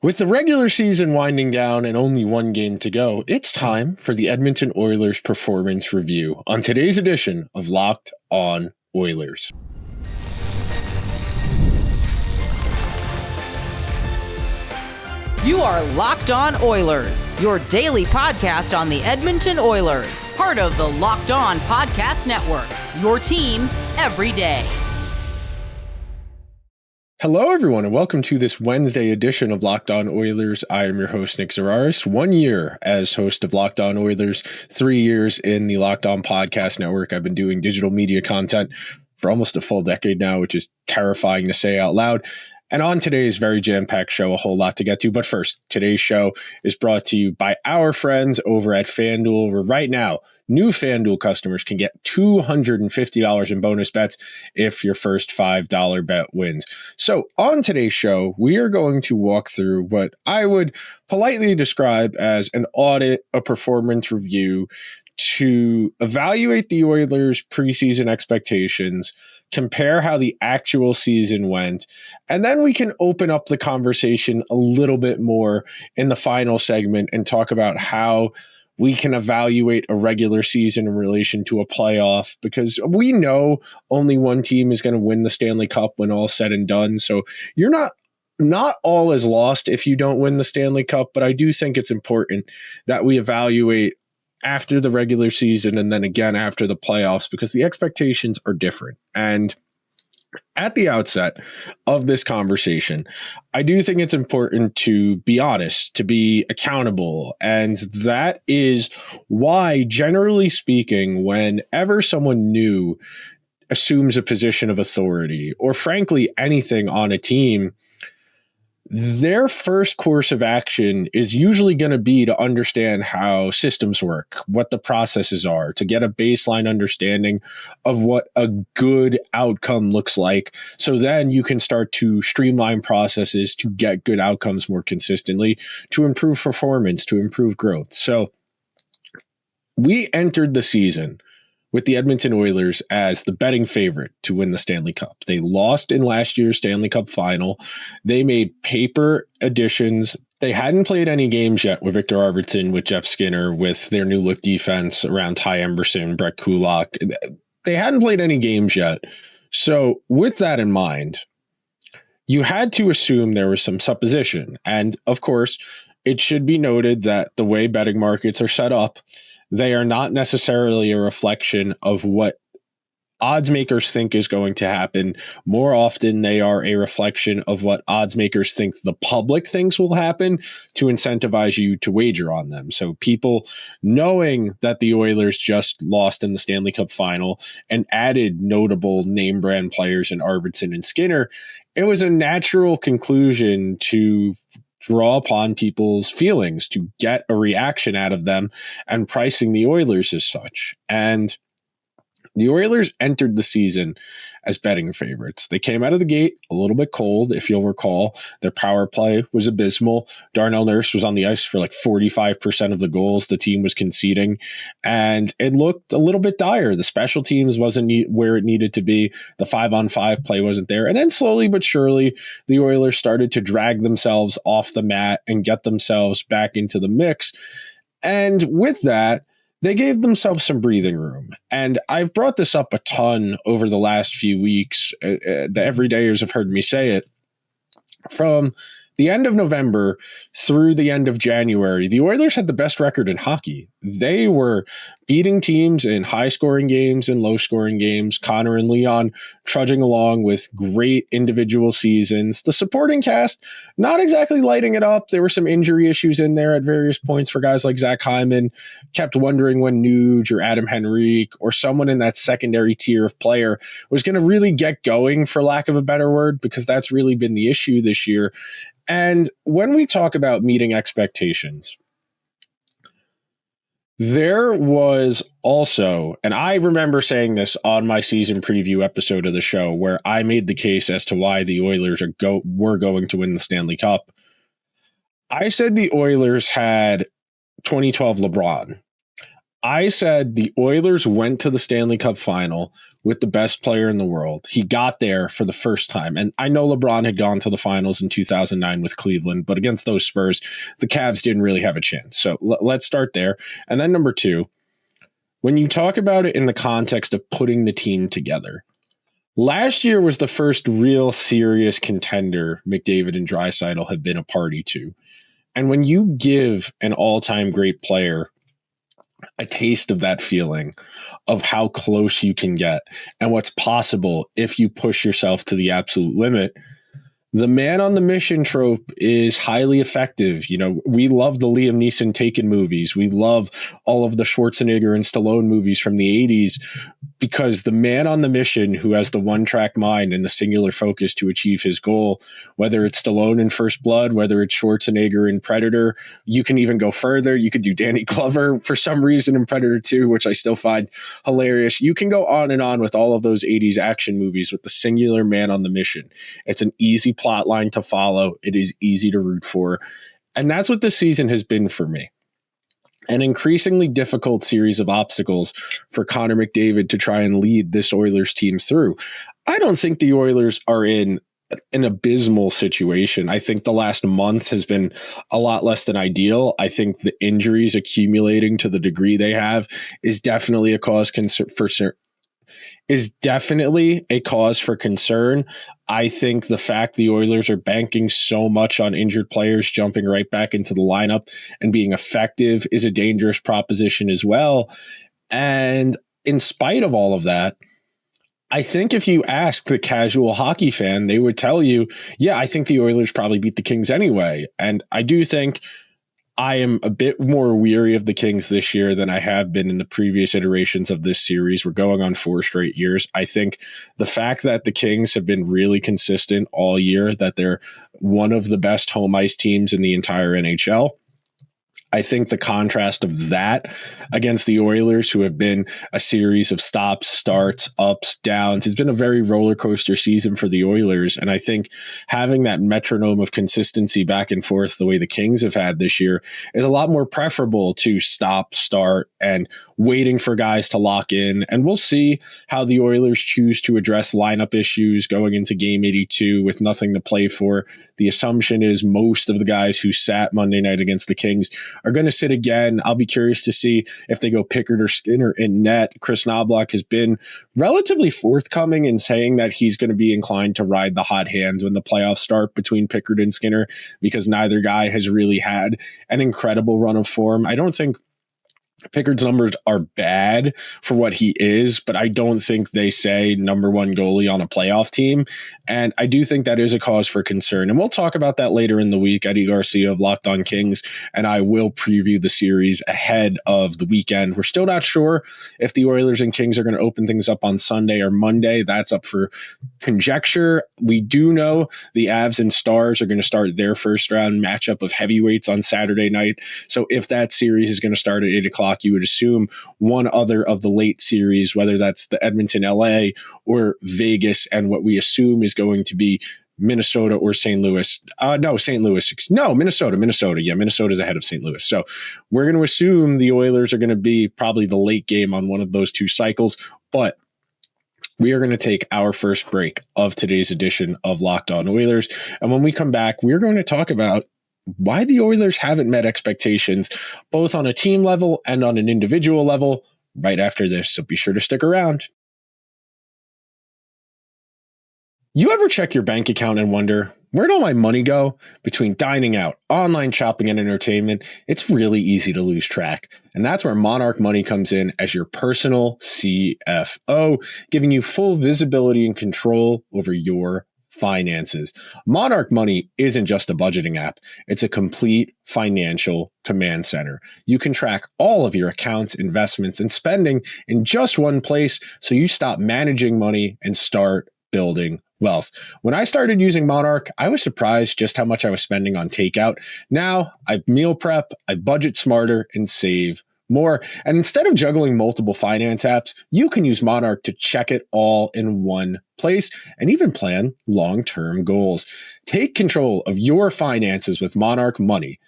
With the regular season winding down and only one game to go, it's time for the Edmonton Oilers performance review on today's edition of Locked On Oilers. You are Locked On Oilers, your daily podcast on the Edmonton Oilers, part of the Locked On Podcast Network, your team every day. Hello, everyone, and welcome to this Wednesday edition of Locked On Oilers. I am your host, Nick Zararis. 1 year as host of Locked On Oilers, 3 years in the Locked On Podcast Network. I've been doing digital media content for almost a full decade now, which is terrifying to say out loud. And on today's very jam-packed show, a whole lot to get to. But first, today's show is brought to you by our friends over at FanDuel, where right now, new FanDuel customers can get $250 in bonus bets if your first $5 bet wins. So on today's show, we are going to walk through what I would politely describe as an audit, a performance review, to evaluate the Oilers' preseason expectations, compare how the actual season went, and then we can open up the conversation a little bit more in the final segment and talk about how we can evaluate a regular season in relation to a playoff, because we know only one team is going to win the Stanley Cup when all's said and done. So you're not all is lost if you don't win the Stanley Cup, but I do think it's important that we evaluate after the regular season and then again after the playoffs, because the expectations are different. And at the outset of this conversation, I do think it's important to be honest, to be accountable. And that is why, generally speaking, whenever someone new assumes a position of authority, or frankly, anything on a team, their first course of action is usually going to be to understand how systems work, what the processes are, to get a baseline understanding of what a good outcome looks like. So then you can start to streamline processes to get good outcomes more consistently, to improve performance, to improve growth. So we entered the season with the Edmonton Oilers as the betting favorite to win the Stanley Cup. They lost in last year's Stanley Cup final. They made paper additions. They hadn't played any games yet with Victor Arvidsson, with Jeff Skinner, with their new look defense around Ty Emberson, Brett Kulak. They hadn't played any games yet. So with that in mind, you had to assume there was some supposition. And of course, it should be noted that the way betting markets are set up, they are not necessarily a reflection of what odds makers think is going to happen. More often, they are a reflection of what odds makers think the public thinks will happen to incentivize you to wager on them. So people knowing that the Oilers just lost in the Stanley Cup final and added notable name brand players in Arvidsson and Skinner, it was a natural conclusion to draw upon people's feelings, to get a reaction out of them, and pricing the Oilers as such. And the Oilers entered the season as betting favorites. They came out of the gate a little bit cold, if you'll recall. Their power play was abysmal. Darnell Nurse was on the ice for like 45% of the goals the team was conceding, and it looked a little bit dire. The special teams wasn't where it needed to be. The 5-on-5 play wasn't there. And then slowly but surely, the Oilers started to drag themselves off the mat and get themselves back into the mix. And with that, they gave themselves some breathing room. And I've brought this up a ton over the last few weeks. The everydayers have heard me say it. From the end of November through the end of January, the Oilers had the best record in hockey. They were beating teams in high-scoring games and low-scoring games. Connor and Leon trudging along with great individual seasons. The supporting cast, not exactly lighting it up. There were some injury issues in there at various points for guys like Zach Hyman. Kept wondering when Nuge or Adam Henrique or someone in that secondary tier of player was going to really get going, for lack of a better word, because that's really been the issue this year. And when we talk about meeting expectations, there was also, and I remember saying this on my season preview episode of the show, where I made the case as to why the Oilers were going to win the Stanley Cup. I said the Oilers had 2012 LeBron. I said the Oilers went to the Stanley Cup final with the best player in the world. He got there for the first time. And I know LeBron had gone to the finals in 2009 with Cleveland, but against those Spurs, the Cavs didn't really have a chance. So let's start there. And then number two, when you talk about it in the context of putting the team together, last year was the first real serious contender McDavid and Draisaitl have been a party to. And when you give an all-time great player a taste of that feeling of how close you can get and what's possible if you push yourself to the absolute limit, the man on the mission trope is highly effective. You know, we love the Liam Neeson Taken movies. We love all of the Schwarzenegger and Stallone movies from the 80s because the man on the mission who has the one-track mind and the singular focus to achieve his goal, whether it's Stallone in First Blood, whether it's Schwarzenegger in Predator, you can even go further. You could do Danny Glover for some reason in Predator 2, which I still find hilarious. You can go on and on with all of those 80s action movies with the singular man on the mission. It's an easy plot line to follow. It is easy to root for. And that's what this season has been for me. An increasingly difficult series of obstacles for Connor McDavid to try and lead this Oilers team through. I don't think the Oilers are in an abysmal situation. I think the last month has been a lot less than ideal. I think the injuries accumulating to the degree they have is definitely a cause for concern. I think the fact the Oilers are banking so much on injured players jumping right back into the lineup and being effective is a dangerous proposition as well. And in spite of all of that, I think if you ask the casual hockey fan, they would tell you, yeah, I think the Oilers probably beat the Kings anyway. And I do think I am a bit more weary of the Kings this year than I have been in the previous iterations of this series. We're going on 4 straight years. I think the fact that the Kings have been really consistent all year, that they're one of the best home ice teams in the entire NHL, I think the contrast of that against the Oilers, who have been a series of stops, starts, ups, downs, it's been a very roller coaster season for the Oilers. And I think having that metronome of consistency back and forth the way the Kings have had this year is a lot more preferable to stop, start, and waiting for guys to lock in. And we'll see how the Oilers choose to address lineup issues going into Game 82 with nothing to play for. The assumption is most of the guys who sat Monday night against the Kings are going to sit again. I'll be curious to see if they go Pickard or Skinner in net. Chris Knoblauch has been relatively forthcoming in saying that he's going to be inclined to ride the hot hand when the playoffs start between Pickard and Skinner because neither guy has really had an incredible run of form. I don't think Pickard's numbers are bad for what he is, but I don't think they say number one goalie on a playoff team. And I do think that is a cause for concern. And we'll talk about that later in the week. Eddie Garcia of Locked On Kings and I will preview the series ahead of the weekend. We're still not sure if the Oilers and Kings are going to open things up on Sunday or Monday. That's up for conjecture. We do know the Avs and Stars are going to start their first round matchup of heavyweights on Saturday night. So if that series is going to start at 8 o'clock, you would assume one other of the late series, whether that's the Edmonton, LA, or Vegas, and what we assume is going to be Minnesota or St. Louis. Minnesota. Yeah, Minnesota's ahead of St. Louis. So we're going to assume the Oilers are going to be probably the late game on one of those two cycles, but we are going to take our first break of today's edition of Locked On Oilers. And when we come back, we're going to talk about why the Oilers haven't met expectations, both on a team level and on an individual level, right after this. So be sure to stick around. You ever check your bank account and wonder, where'd all my money go? Between dining out, online shopping, and entertainment, it's really easy to lose track. And that's where Monarch Money comes in as your personal CFO, giving you full visibility and control over your finances. Monarch Money isn't just a budgeting app. It's a complete financial command center. You can track all of your accounts, investments, and spending in just one place, so you stop managing money and start building wealth. When I started using Monarch, I was surprised just how much I was spending on takeout. Now I meal prep, I budget smarter, and save more. And instead of juggling multiple finance apps, you can use Monarch to check it all in one place and even plan long-term goals. Take control of your finances with Monarch Money.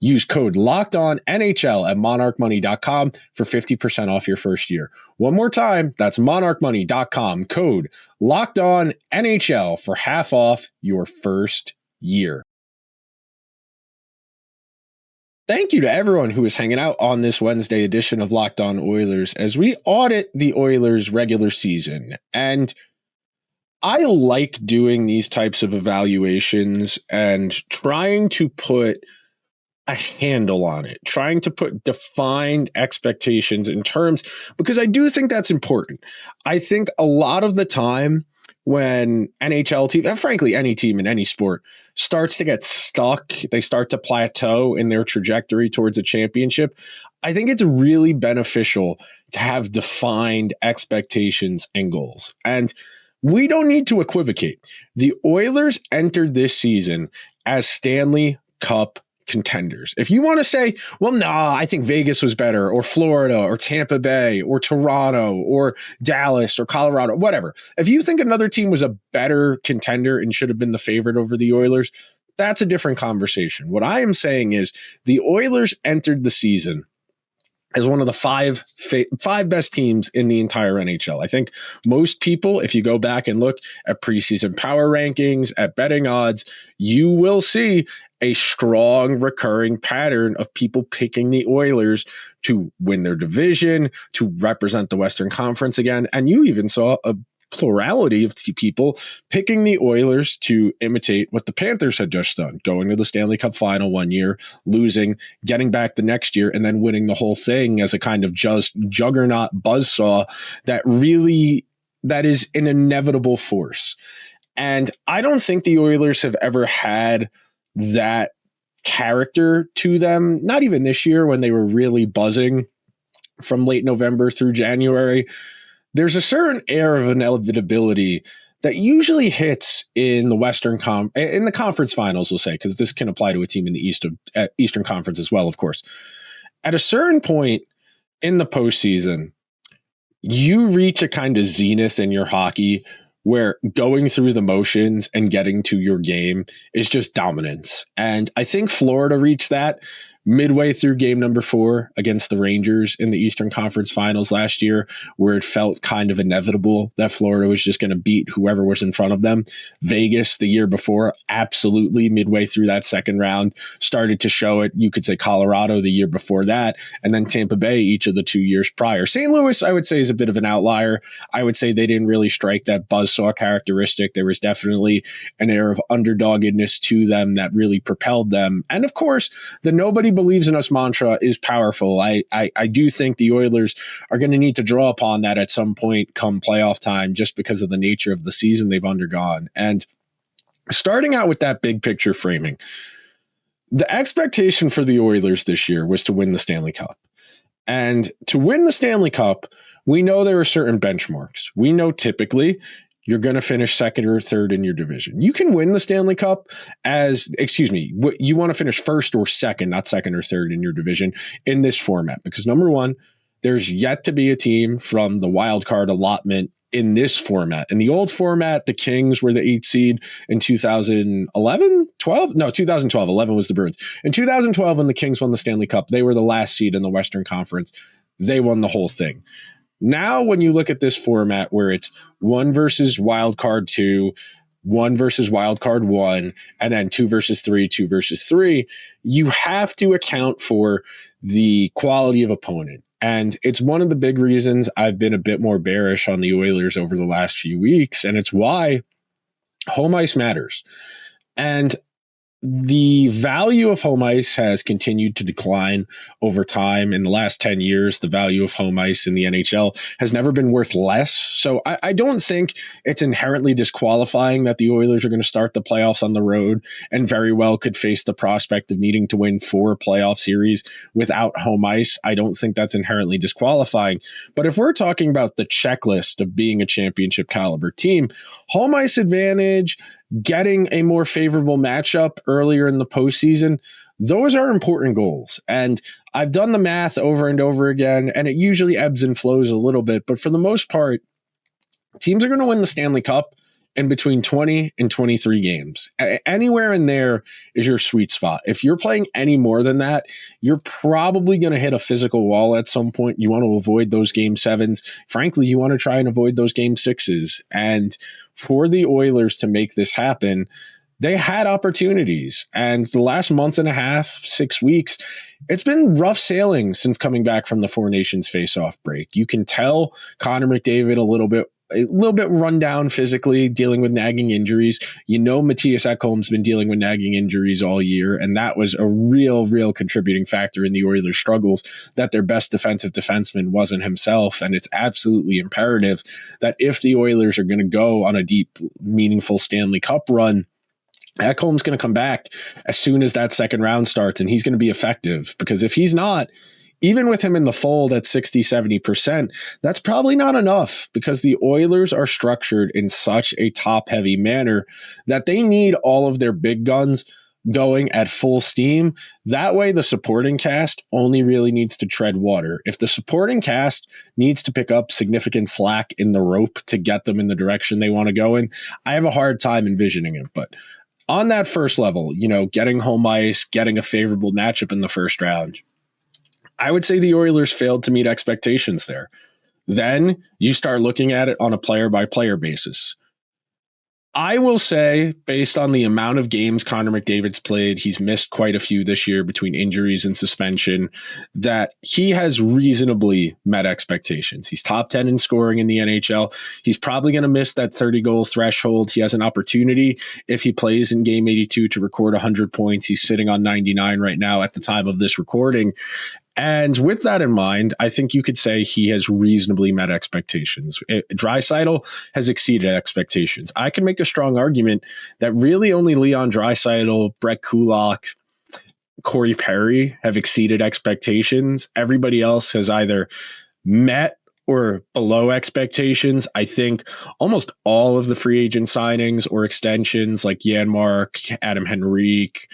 Use code LOCKEDONNHL at monarchmoney.com for 50% off your first year. One more time, that's monarchmoney.com, code LOCKEDONNHL for half off your first year. Thank you to everyone who is hanging out on this Wednesday edition of Locked On Oilers as we audit the Oilers regular season. And I like doing these types of evaluations and trying to put a handle on it, trying to put defined expectations in terms, because I do think that's important. I think a lot of the time when NHL team, and frankly, any team in any sport starts to get stuck, they start to plateau in their trajectory towards a championship. I think it's really beneficial to have defined expectations and goals. And we don't need to equivocate. The Oilers entered this season as Stanley Cup contenders. If you want to say, well, nah, I think Vegas was better, or Florida, or Tampa Bay, or Toronto, or Dallas, or Colorado, whatever. If you think another team was a better contender and should have been the favorite over the Oilers, that's a different conversation. What I am saying is the Oilers entered the season as one of the five best teams in the entire NHL. I think most people, if you go back and look at preseason power rankings, at betting odds, you will see a strong recurring pattern of people picking the Oilers to win their division, to represent the Western Conference again. And you even saw a plurality of people picking the Oilers to imitate what the Panthers had just done, going to the Stanley Cup final one year, losing, getting back the next year, and then winning the whole thing as a kind of just juggernaut buzzsaw that is an inevitable force. And I don't think the Oilers have ever had that character to them, not even this year when they were really buzzing from late November through January. There's a certain air of inevitability that usually hits in the in the conference finals, we'll say, because this can apply to a team in the Eastern Conference as well, of course. At a certain point in the postseason, you reach a kind of zenith in your hockey where going through the motions and getting to your game is just dominance. And I think Florida reached that midway through game number 4 against the Rangers in the Eastern Conference Finals last year, where it felt kind of inevitable that Florida was just going to beat whoever was in front of them. Vegas the year before, absolutely midway through that second round, started to show it. You could say Colorado the year before that, and then Tampa Bay each of the 2 years prior. St. Louis, I would say, is a bit of an outlier. I would say they didn't really strike that buzzsaw characteristic. There was definitely an air of underdoggedness to them that really propelled them. And of course, the nobody believes in us mantra is powerful. I do think the Oilers are going to need to draw upon that at some point come playoff time, just because of the nature of the season they've undergone. And starting out with that big picture framing, the expectation for the Oilers this year was to win the Stanley Cup. And to win the Stanley Cup, we know there are certain benchmarks. We know typically you're going to finish second or third in your division. You can win the Stanley Cup you want to finish first or second, not second or third in your division in this format. Because number one, there's yet to be a team from the wild card allotment in this format. In the old format, the Kings were the 8th seed in 2011, 12? No, 2012. 11 was the Bruins. In 2012, when the Kings won the Stanley Cup, they were the last seed in the Western Conference. They won the whole thing. Now, when you look at this format where it's 1 versus wild card 2, 1 versus wild card 1, and then 2 versus 3, 2 versus 3, you have to account for the quality of opponent. And it's one of the big reasons I've been a bit more bearish on the Oilers over the last few weeks, and it's why home ice matters. And the value of home ice has continued to decline over time. In the last 10 years, the value of home ice in the NHL has never been worth less. So I don't think it's inherently disqualifying that the Oilers are going to start the playoffs on the road and very well could face the prospect of needing to win 4 playoff series without home ice. I don't think that's inherently disqualifying. But if we're talking about the checklist of being a championship caliber team, home ice advantage, getting a more favorable matchup earlier in the postseason, those are important goals. And I've done the math over and over again, and it usually ebbs and flows a little bit. But for the most part, teams are going to win the Stanley Cup in between 20 and 23 games. Anywhere in there is your sweet spot. If you're playing any more than that, you're probably going to hit a physical wall at some point. You want to avoid those game sevens. Frankly, you want to try and avoid those game sixes. And for the Oilers to make this happen, they had opportunities. And the last month and a half, 6 weeks, it's been rough sailing since coming back from the Four Nations face-off break. You can tell Connor McDavid a little bit run down physically, dealing with nagging injuries. You know, Matthias Ekholm's been dealing with nagging injuries all year, and that was a real contributing factor in the Oilers' struggles, that their best defensive defenseman wasn't himself. And it's absolutely imperative that if the Oilers are going to go on a deep, meaningful Stanley Cup run, Ekholm's going to come back as soon as that second round starts, and he's going to be effective. Because if he's not, even with him in the fold at 60-70%, that's probably not enough, because the Oilers are structured in such a top-heavy manner that they need all of their big guns going at full steam. That way, the supporting cast only really needs to tread water. If the supporting cast needs to pick up significant slack in the rope to get them in the direction they want to go in, I have a hard time envisioning it. But on that first level, you know, getting home ice, getting a favorable matchup in the first round, I would say the Oilers failed to meet expectations there. Then you start looking at it on a player-by-player basis. I will say, based on the amount of games Connor McDavid's played, he's missed quite a few this year between injuries and suspension, that he has reasonably met expectations. He's top 10 in scoring in the NHL. He's probably going to miss that 30 goals threshold. He has an opportunity, if he plays in game 82, to record 100 points. He's sitting on 99 right now at the time of this recording. And with that in mind, I think you could say he has reasonably met expectations. Draisaitl has exceeded expectations. I can make a strong argument that really only Leon Draisaitl, Brett Kulak, Corey Perry have exceeded expectations. Everybody else has either met or below expectations. I think almost all of the free agent signings or extensions, like Janmark, Adam Henrique,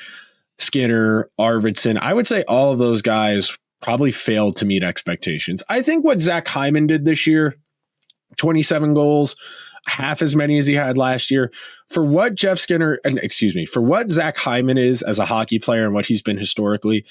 Skinner, Arvidsson, I would say all of those guys probably failed to meet expectations. I think what Zach Hyman did this year, 27 goals, half as many as he had last year, for what for what Zach Hyman is as a hockey player and what he's been historically,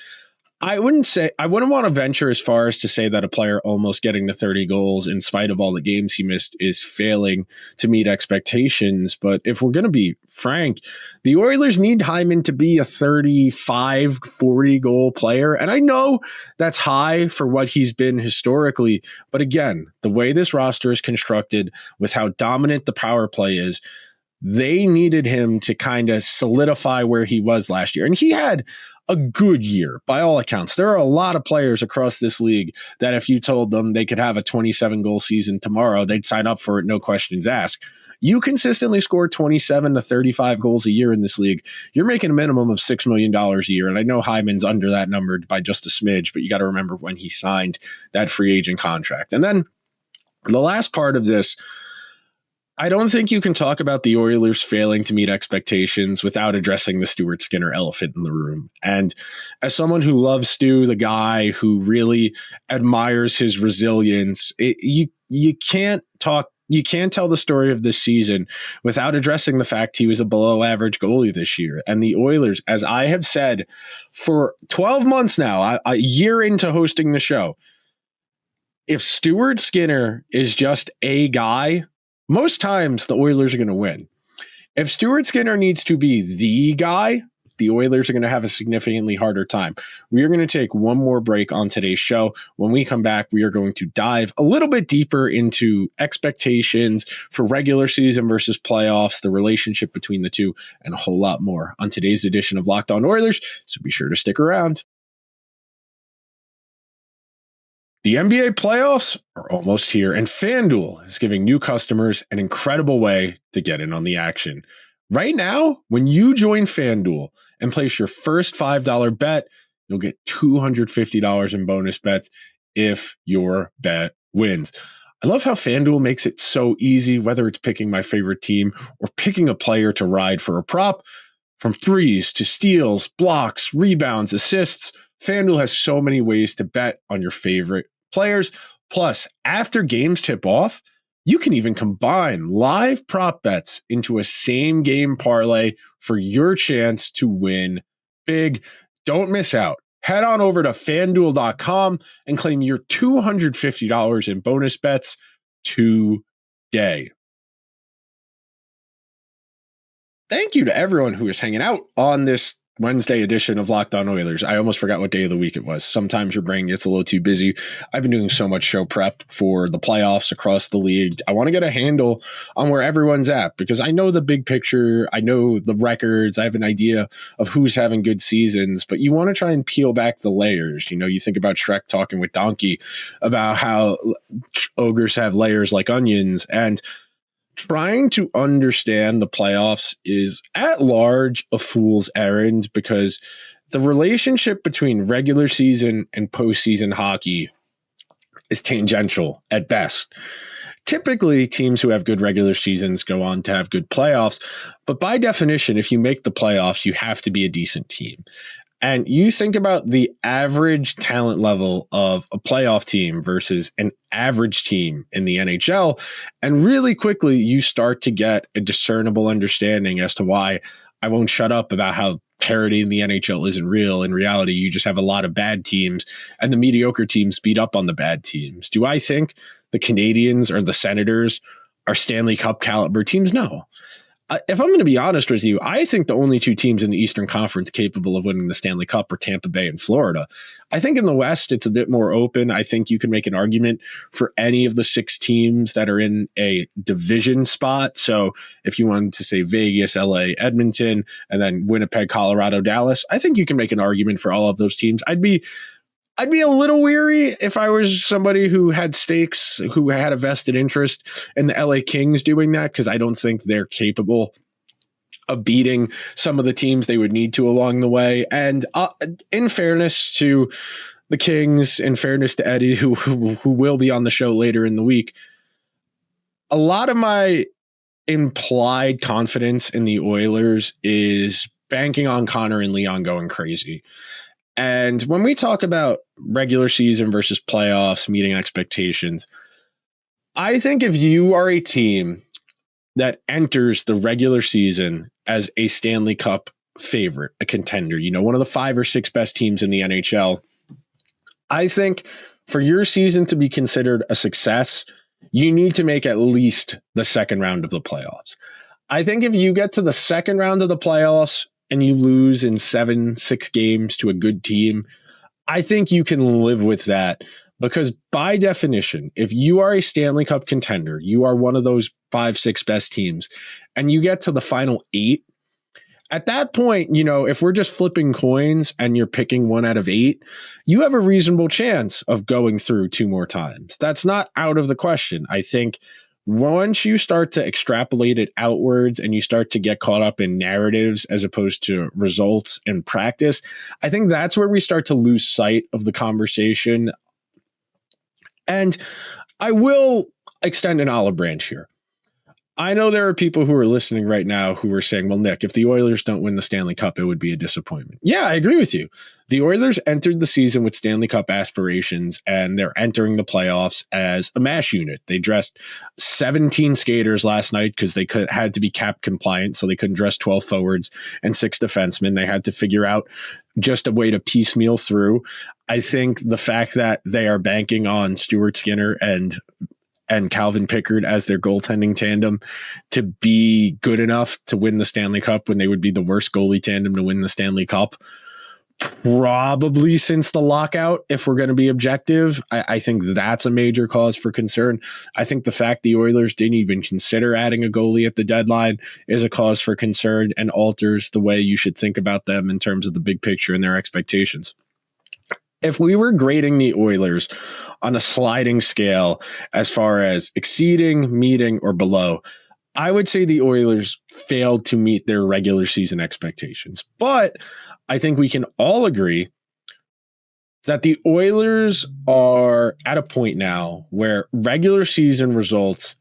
I wouldn't want to venture as far as to say that a player almost getting to 30 goals in spite of all the games he missed is failing to meet expectations. But if we're going to be frank, the Oilers need Hyman to be a 35, 40 goal player. And I know that's high for what he's been historically. But again, the way this roster is constructed with how dominant the power play is, they needed him to kind of solidify where he was last year. And he had a good year by all accounts. There are a lot of players across this league that if you told them they could have a 27 goal season tomorrow, they'd sign up for it, no questions asked. You consistently score 27 to 35 goals a year in this league, you're making a minimum of $6 million a year. And I know Hyman's under that number by just a smidge, but you got to remember when he signed that free agent contract. And then the last part of this, I don't think you can talk about the Oilers failing to meet expectations without addressing the Stuart Skinner elephant in the room. And as someone who loves Stu, the guy who really admires his resilience, you can't tell the story of this season without addressing the fact he was a below average goalie this year. And the Oilers, as I have said for 12 months now, a year into hosting the show, if Stuart Skinner is just a guy, most times the Oilers are going to win. If Stuart Skinner needs to be the guy, the Oilers are going to have a significantly harder time. We are going to take one more break on today's show. When we come back, we are going to dive a little bit deeper into expectations for regular season versus playoffs, the relationship between the two, and a whole lot more on today's edition of Locked On Oilers. So be sure to stick around. The NBA playoffs are almost here, and FanDuel is giving new customers an incredible way to get in on the action. Right now, when you join FanDuel and place your first $5 bet, you'll get $250 in bonus bets if your bet wins. I love how FanDuel makes it so easy, whether it's picking my favorite team or picking a player to ride for a prop. From threes to steals, blocks, rebounds, assists, FanDuel has so many ways to bet on your favorite players. Plus, after games tip off, You can even combine live prop bets into a same game parlay for your chance to win big. Don't miss out. Head on over to fanduel.com and claim your $250 in bonus bets today. Thank you to everyone who is hanging out on this Wednesday edition of Locked On Oilers. I almost forgot what day of the week it was. Sometimes your brain gets a little too busy. I've been doing so much show prep for the playoffs across the league. I want to get a handle on where everyone's at because I know the big picture. I know the records. I have an idea of who's having good seasons, but you want to try and peel back the layers. You know, you think about Shrek talking with Donkey about how ogres have layers like onions, and trying to understand the playoffs is at large a fool's errand because the relationship between regular season and postseason hockey is tangential at best. Typically, teams who have good regular seasons go on to have good playoffs, but by definition, if you make the playoffs, you have to be a decent team. And you think about the average talent level of a playoff team versus an average team in the NHL, and really quickly you start to get a discernible understanding as to why I won't shut up about how parity in the NHL isn't real. In reality, you just have a lot of bad teams, and the mediocre teams beat up on the bad teams. Do I think the Canadiens or the Senators are Stanley Cup caliber teams? No. If I'm going to be honest with you, I think the only two teams in the Eastern Conference capable of winning the Stanley Cup are Tampa Bay and Florida. I think in the West, it's a bit more open. I think you can make an argument for any of the 6 teams that are in a division spot. So if you wanted to say Vegas, LA, Edmonton, and then Winnipeg, Colorado, Dallas, I think you can make an argument for all of those teams. I'd be a little weary if I was somebody who had stakes, who had a vested interest in the LA Kings doing that, because I don't think they're capable of beating some of the teams they would need to along the way. And in fairness to the Kings, in fairness to Eddie, who will be on the show later in the week, a lot of my implied confidence in the Oilers is banking on Connor and Leon going crazy. And when we talk about regular season versus playoffs, meeting expectations, I think if you are a team that enters the regular season as a Stanley Cup favorite, a contender, you know, one of the 5 or 6 best teams in the NHL, I think for your season to be considered a success, you need to make at least the second round of the playoffs. I think if you get to the second round of the playoffs and you lose in 7-6 games to a good team, I think you can live with that, because by definition, if you are a Stanley Cup contender, you are one of those 5-6 best teams, and you get to the final 8, at that point, you know, if we're just flipping coins and you're picking 1 out of 8, you have a reasonable chance of going through 2 more times. That's not out of the question. I think once you start to extrapolate it outwards and you start to get caught up in narratives as opposed to results and practice, I think that's where we start to lose sight of the conversation. And I will extend an olive branch here. I know there are people who are listening right now who are saying, well, Nick, if the Oilers don't win the Stanley Cup, it would be a disappointment. Yeah, I agree with you. The Oilers entered the season with Stanley Cup aspirations, and they're entering the playoffs as a mash unit. They dressed 17 skaters last night because they had to be cap compliant, so they couldn't dress 12 forwards and 6 defensemen. They had to figure out just a way to piecemeal through. I think the fact that they are banking on Stuart Skinner and Calvin Pickard as their goaltending tandem to be good enough to win the Stanley Cup when they would be the worst goalie tandem to win the Stanley Cup, probably since the lockout, if we're going to be objective. I think that's a major cause for concern. I think the fact the Oilers didn't even consider adding a goalie at the deadline is a cause for concern and alters the way you should think about them in terms of the big picture and their expectations. If we were grading the Oilers on a sliding scale as far as exceeding, meeting, or below, I would say the Oilers failed to meet their regular season expectations. But I think we can all agree that the Oilers are at a point now where regular season results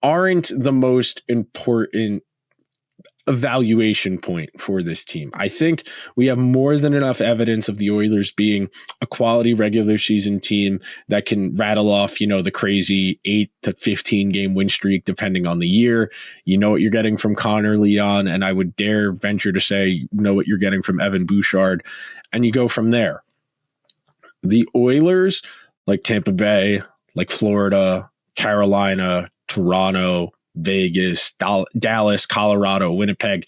aren't the most important evaluation point for this team. I think we have more than enough evidence of the Oilers being a quality regular season team that can rattle off, the crazy 8 to 15 game win streak, depending on the year. You know what you're getting from Connor Leon, and I would dare venture to say, you know what you're getting from Evan Bouchard, and you go from there. The Oilers, like Tampa Bay, like Florida, Carolina, Toronto, Vegas, Dallas, Colorado, Winnipeg,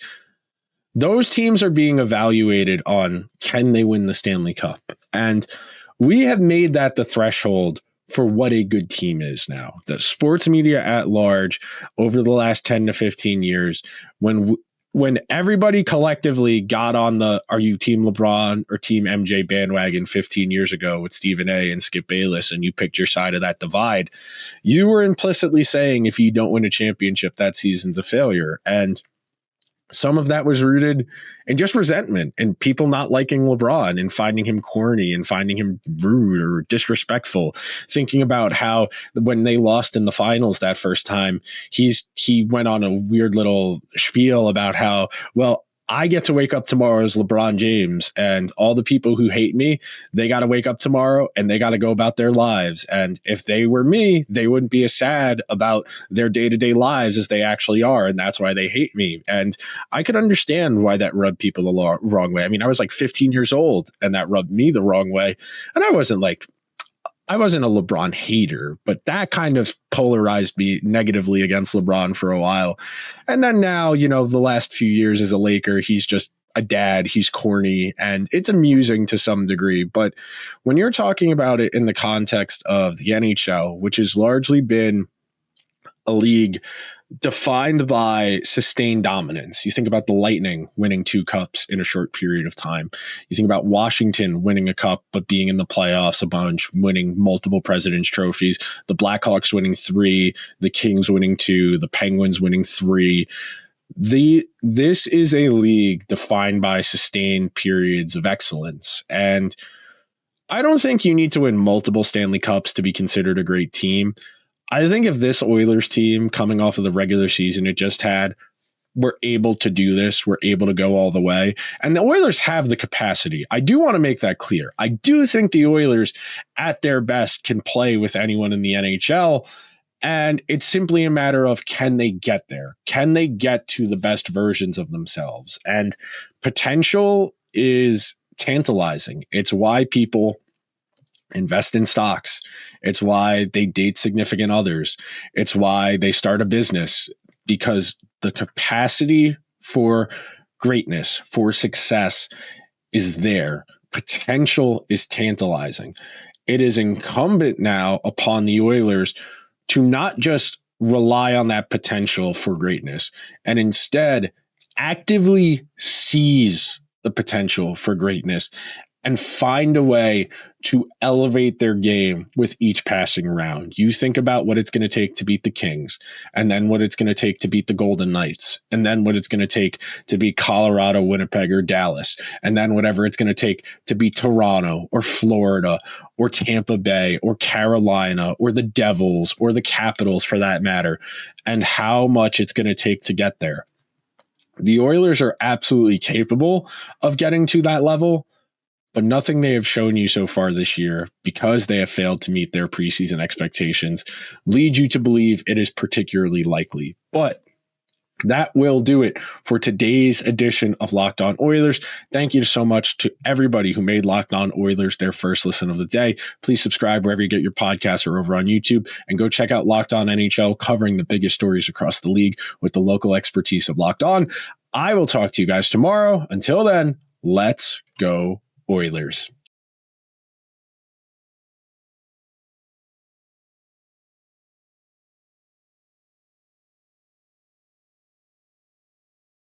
those teams are being evaluated on, can they win the Stanley Cup? And we have made that the threshold for what a good team is now. The sports media at large over the last 10 to 15 years, when everybody collectively got on the "are you team LeBron or team MJ" bandwagon 15 years ago with Stephen A. and Skip Bayless, and you picked your side of that divide, you were implicitly saying if you don't win a championship, that season's a failure. And some of that was rooted in just resentment and people not liking LeBron and finding him corny and finding him rude or disrespectful, thinking about how when they lost in the finals that first time, he went on a weird little spiel about how, well, I get to wake up tomorrow as LeBron James, and all the people who hate me, they got to wake up tomorrow and they got to go about their lives. And if they were me, they wouldn't be as sad about their day-to-day lives as they actually are. And that's why they hate me. And I could understand why that rubbed people the wrong way. I mean, I was like 15 years old and that rubbed me the wrong way. And I wasn't a LeBron hater, but that kind of polarized me negatively against LeBron for a while. And then now, the last few years as a Laker, he's just a dad, he's corny, and it's amusing to some degree. But when you're talking about it in the context of the NHL, which has largely been a league defined by sustained dominance. You think about the Lightning winning 2 cups in a short period of time. You think about Washington winning a cup, but being in the playoffs a bunch, winning multiple President's trophies, the Blackhawks winning 3, the Kings winning 2, the Penguins winning 3. This is a league defined by sustained periods of excellence. And I don't think you need to win multiple Stanley Cups to be considered a great team. I think if this Oilers team, coming off of the regular season it just had, were able to do this, were able to go all the way, and the Oilers have the capacity. I do want to make that clear. I do think the Oilers, at their best, can play with anyone in the NHL, and it's simply a matter of, can they get there? Can they get to the best versions of themselves? And potential is tantalizing. It's why people invest in stocks. It's why they date significant others. It's why they start a business, because the capacity for greatness, for success is there. Potential is tantalizing. It is incumbent now upon the Oilers to not just rely on that potential for greatness and instead actively seize the potential for greatness and find a way to elevate their game with each passing round. You think about what it's going to take to beat the Kings, and then what it's going to take to beat the Golden Knights, and then what it's going to take to beat Colorado, Winnipeg, or Dallas, and then whatever it's going to take to beat Toronto or Florida or Tampa Bay or Carolina or the Devils or the Capitals for that matter, and how much it's going to take to get there. The Oilers are absolutely capable of getting to that level, but nothing they have shown you so far this year, because they have failed to meet their preseason expectations, leads you to believe it is particularly likely. But that will do it for today's edition of Locked On Oilers. Thank you so much to everybody who made Locked On Oilers their first listen of the day. Please subscribe wherever you get your podcasts or over on YouTube, and go check out Locked On NHL, covering the biggest stories across the league with the local expertise of Locked On. I will talk to you guys tomorrow. Until then, let's go Oilers.